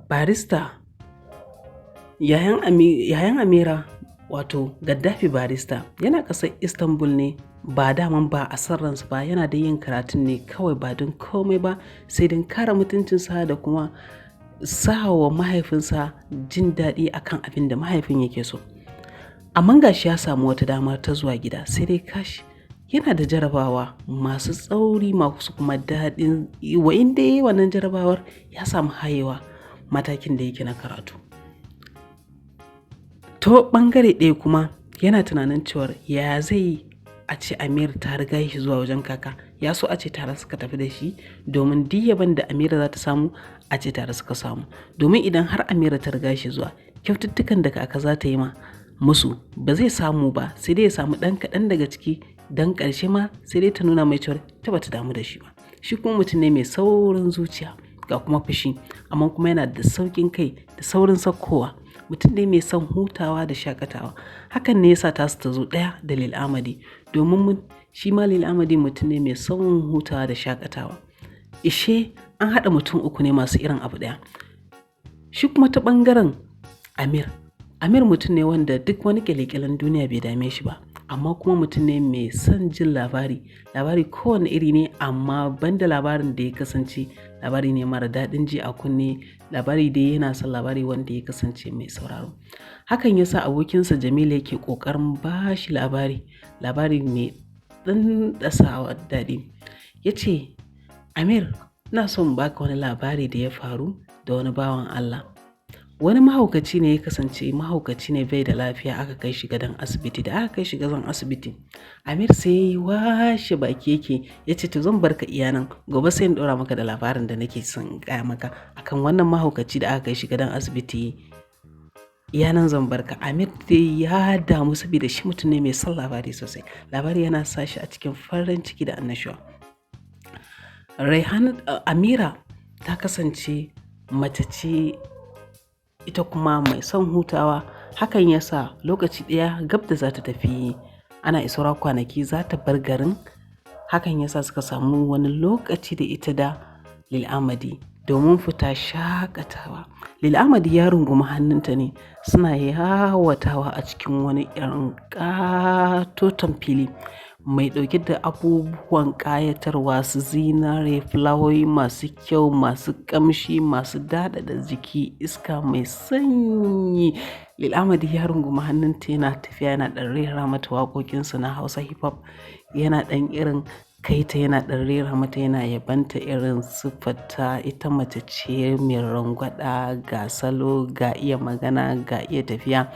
barista yayan Amira wato Gaddafi barista yana ƙasar Istanbul ne ba daman ba a san ransa ba yana da yin karatun ne kawai ba don komai ba sai don kare mutuncinsa da kuma sa wa mahaifinsa jin daɗi akan abin da mahaifin yake so. Amma gashi ya samu wata dama ta zuwa gida sai dai kashi yana da jarabawa masu tsauri masu kuma daɗin wa inda yayi wannan jarabawar ya samu hayewa matakin da yake na karatu. To ɓangare ɗaya kuma yana tunanin cewar ya zai a ce Amira ta riga shi zuwa wajen kaka ya so a ce tare suka tafi da shi domin duk yaban da Amira za ta samu a ce tare suka samu domin idan har Amira ta riga shi zuwa kyaututtukan da kaka za ta yi ma musu ba zai samu ba sai dai ya samu ɗan kaɗan daga ciki dan ƙarshe ma sai dai ta nuna mai cewar ta bata damu da shi ba. Shi kuma mutum ne mai saurin zuciya ga kuma fushi amma kuma yana da sauƙin kai da saurin sakkowa. Mutum ne mai son hutawa da shakatawa hakan ne yasa tasu ta zo ɗaya da Lil Amadi domin shi ma Lil Amadi mutum ne mai son hutawa da shakatawa. Ishe an haɗa mutum uku ne masu irin abu ɗaya. Shi kuma ta ɓangaren Amir mutum ne wanda duk wani ƙyale-ƙyalen duniya bai dame shi ba amma kuma mutum ne mai son jin labari kowane iri ne amma banda labarin da ya kasance labari ne mara daɗin ji a kunne labari dai yana son labari wanda ya kasance mai sauraro. Hakan yasa abokinsa Jamila yake ƙoƙarin ba shi labari mai ɗanɗasawa daɗi. Ya ce, Amir, ina son baka wani labari da ya faru da wani bawan Allah. Wani mahaukaci ne ya kasance mahaukaci ne bai da lafiya aka kai shi gadon asibiti da aka kai shi gadon asibiti. Amir sai ya washe baki yake ya ce to zan barka iyanan gobe sai in ɗora maka da labarin da nake son gaya maka akan wannan mahaukaci da aka kai shi gadon asibiti. Iyanan zan barka. Amir dai ya damu saboda shi mutum ne mai son labari sosai. Labari yana sa shi a cikin farin ciki da annashuwa. Amira ta kasance mace ce ita kuma mai son hutawa hakan yasa lokaci ɗaya gab da za ta tafi ana isora kwanaki za ta bar garin hakan yasa suka samu wani lokaci da ita da Lil Amadi domin fita shakatawa. Lil Amadi ya rungumi hannunta ne suna yawatawa a cikin wani irin ƙatoton fili mai ɗauke da abubuwan ƙayatarwa su zinare fulawoyi masu kyau masu ƙamshi masu daɗaɗa jiki iska mai sanyi. Lil Amadi ya rungumi hannunta yana tafiya yana ɗan rera mata waƙoƙinsa na Hausa hip hop yana ɗan irin kaita yana ɗan rera mata yana yabanta irin siffarta ita mace ce mai rangwada ga salo ga iya magana ga iya tafiya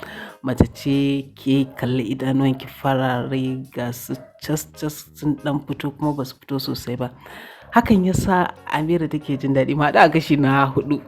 mace ce ke kalli idanuwanki farare ga su cas sun ɗan fito kuma ba su fito sosai ba. Hakan yasa Amira take jin daɗi ma da gashi na 4.